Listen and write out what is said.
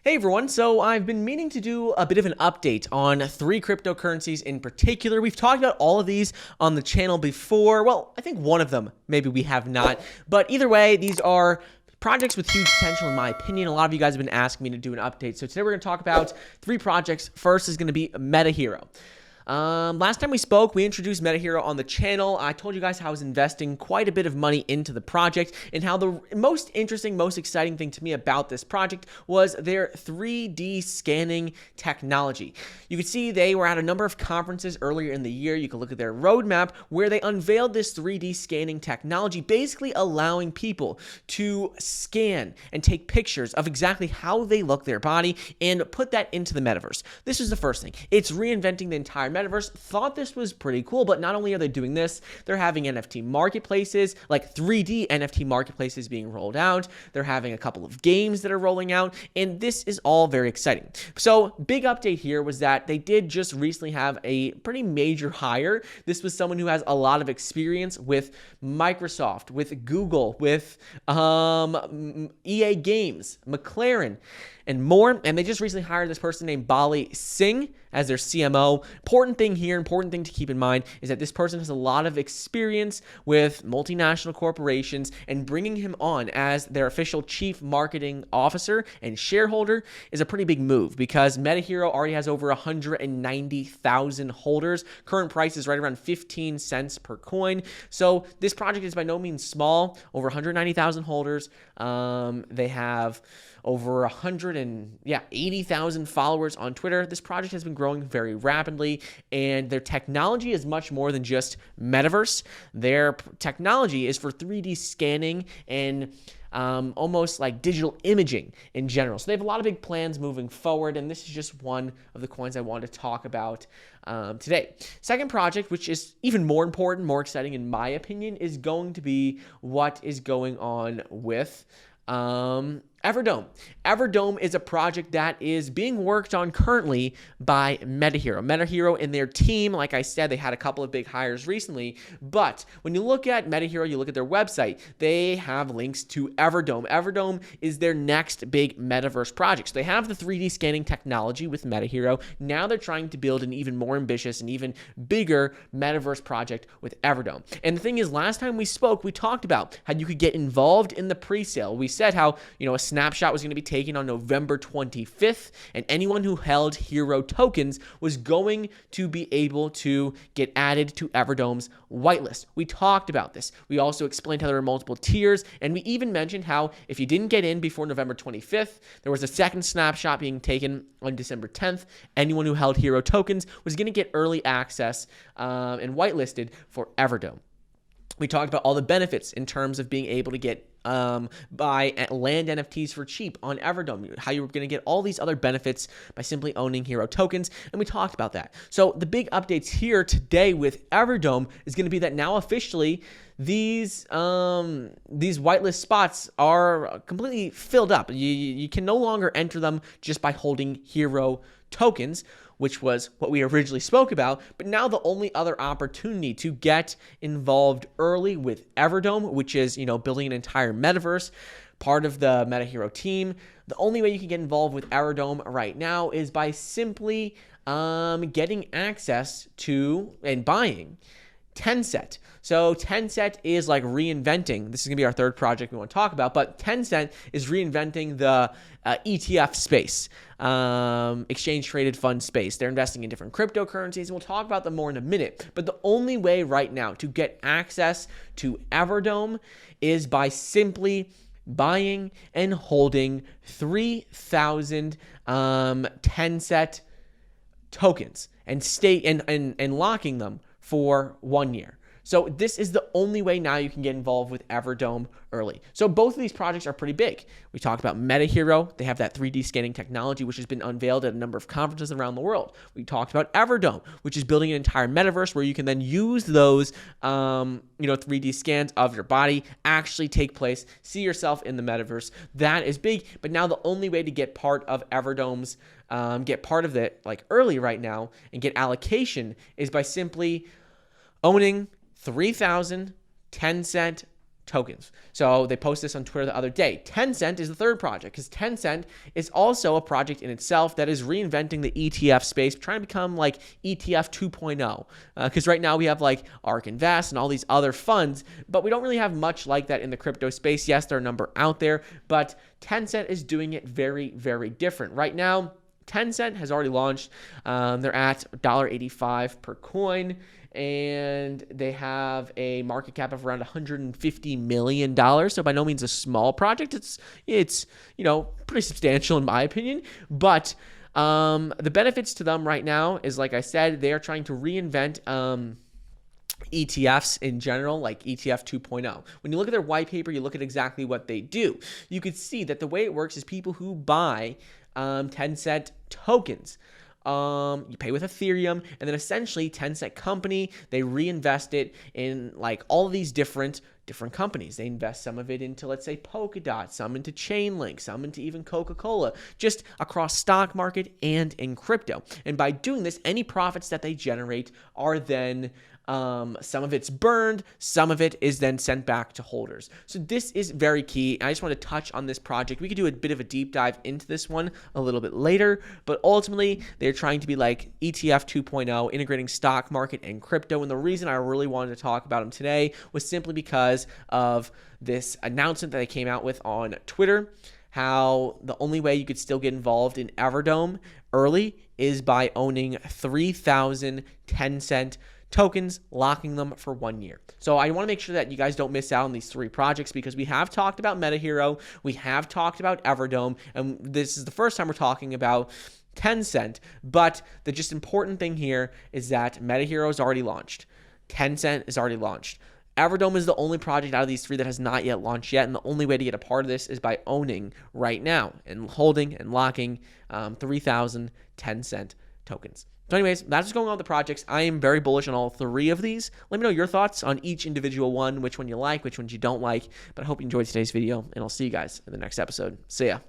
Hey everyone, so I've been meaning to do a bit of an update on three cryptocurrencies in particular. We've talked about all of these on the channel before. Well, I think one of them, maybe we have not. But either way, these are projects with huge potential in my opinion. A lot of you guys have been asking me to do an update. So today we're going to talk about three projects. First is going to be MetaHero. Last time we spoke, we introduced MetaHero on the channel. I told you guys how I was investing quite a bit of money into the project and how the most interesting, most exciting thing to me about this project was their 3D scanning technology. You can see they were at a number of conferences earlier in the year. You can look at their roadmap where they unveiled this 3D scanning technology, basically allowing people to scan and take pictures of exactly how they look, their body, and put that into the metaverse. This is the first thing. It's reinventing the entire metaverse. Thought this was pretty cool, but not only are they doing this, they're having NFT marketplaces, like 3D NFT marketplaces being rolled out. They're having a couple of games that are rolling out, and this is all very exciting. So big update here was that they did just recently have a pretty major hire. This was someone who has a lot of experience with Microsoft, with Google, with EA Games, McLaren, and more. And they just recently hired this person named Bali Singh as their CMO. Important thing here, important thing to keep in mind is that this person has a lot of experience with multinational corporations, and bringing him on as their official chief marketing officer and shareholder is a pretty big move because MetaHero already has over 190,000 holders. Current price is right around 15 cents per coin. So this project is by no means small. Over 190,000 holders. They have over 80,000 followers on Twitter. This project has been growing very rapidly, and their technology is much more than just metaverse. Their technology is for 3D scanning and almost like digital imaging in general. So they have a lot of big plans moving forward, and this is just one of the coins I wanted to talk about today. Second project, which is even more important, more exciting in my opinion, is going to be what is going on with Everdome. Everdome is a project that is being worked on currently by MetaHero. MetaHero and their team, like I said, they had a couple of big hires recently, but when you look at MetaHero, you look at their website, they have links to Everdome. Everdome is their next big metaverse project. So they have the 3D scanning technology with MetaHero. Now they're trying to build an even more ambitious and even bigger metaverse project with Everdome. And the thing is, last time we spoke, we talked about how you could get involved in the pre-sale. We said how, a snapshot was going to be taken on November 25th, and anyone who held hero tokens was going to be able to get added to Everdome's whitelist. We talked about this. We also explained how there were multiple tiers, and we even mentioned how if you didn't get in before November 25th, there was a second snapshot being taken on December 10th. Anyone who held hero tokens was going to get early access and whitelisted for Everdome. We talked about all the benefits in terms of being able to get buy land NFTs for cheap on Everdome, how you were going to get all these other benefits by simply owning hero tokens, and we talked about that. So the big updates here today with Everdome is going to be that now officially these whitelist spots are completely filled up. You can no longer enter them just by holding hero tokens, which was what we originally spoke about. But now the only other opportunity to get involved early with Everdome, which is, building an entire metaverse, part of the MetaHero team, the only way you can get involved with Everdome right now is by simply getting access to and buying Tencent. So Tencent is like reinventing, this is going to be our third project we want to talk about, but Tencent is reinventing the ETF space, exchange traded fund space. They're investing in different cryptocurrencies, and we'll talk about them more in a minute. But the only way right now to get access to Everdome is by simply buying and holding 3,000 Tencent tokens and locking them for 1 year. So this is the only way now you can get involved with Everdome early. So both of these projects are pretty big. We talked about MetaHero. They have that 3D scanning technology, which has been unveiled at a number of conferences around the world. We talked about Everdome, which is building an entire metaverse where you can then use those 3D scans of your body, actually take place, see yourself in the metaverse. That is big. But now the only way to get part of Everdome's get part of it like early right now and get allocation is by simply owning 3,000 Tencent tokens. So they posted this on Twitter the other day. Tencent is the third project because Tencent is also a project in itself that is reinventing the ETF space, trying to become like ETF 2.0. Because right now we have like ARK Invest and all these other funds, but we don't really have much like that in the crypto space. Yes, there are a number out there, but Tencent is doing it very, very different. Right now, Tencent has already launched. They're at $1.85 per coin, and they have a market cap of around $150 million. So by no means a small project. It's pretty substantial in my opinion. But the benefits to them right now is, like I said, they are trying to reinvent ETFs in general, like ETF 2.0. When you look at their white paper, you look at exactly what they do. You could see that the way it works is people who buy Tencent tokens. You pay with Ethereum, and then essentially Tencent company, they reinvest it in like all of these different companies. They invest some of it into, let's say, Polkadot, some into Chainlink, some into even Coca-Cola, just across stock market and in crypto. And by doing this, any profits that they generate are then some of it's burned, some of it is then sent back to holders. So this is very key. I just want to touch on this project. We could do a bit of a deep dive into this one a little bit later, but ultimately they're trying to be like ETF 2.0, integrating stock market and crypto. And the reason I really wanted to talk about them today was simply because of this announcement that they came out with on Twitter, how the only way you could still get involved in Everdome early is by owning 3,000 Tencent tokens, locking them for 1 year. So I want to make sure that you guys don't miss out on these three projects, because we have talked about MetaHero, we have talked about Everdome, and this is the first time we're talking about Tencent. But the just important thing here is that MetaHero is already launched. Tencent is already launched. Everdome is the only project out of these three that has not yet launched yet, and the only way to get a part of this is by owning right now and holding and locking 3,000 Tencent tokens. So anyways, that's what's going on with the projects. I am very bullish on all three of these. Let me know your thoughts on each individual one, which one you like, which ones you don't like. But I hope you enjoyed today's video, and I'll see you guys in the next episode. See ya.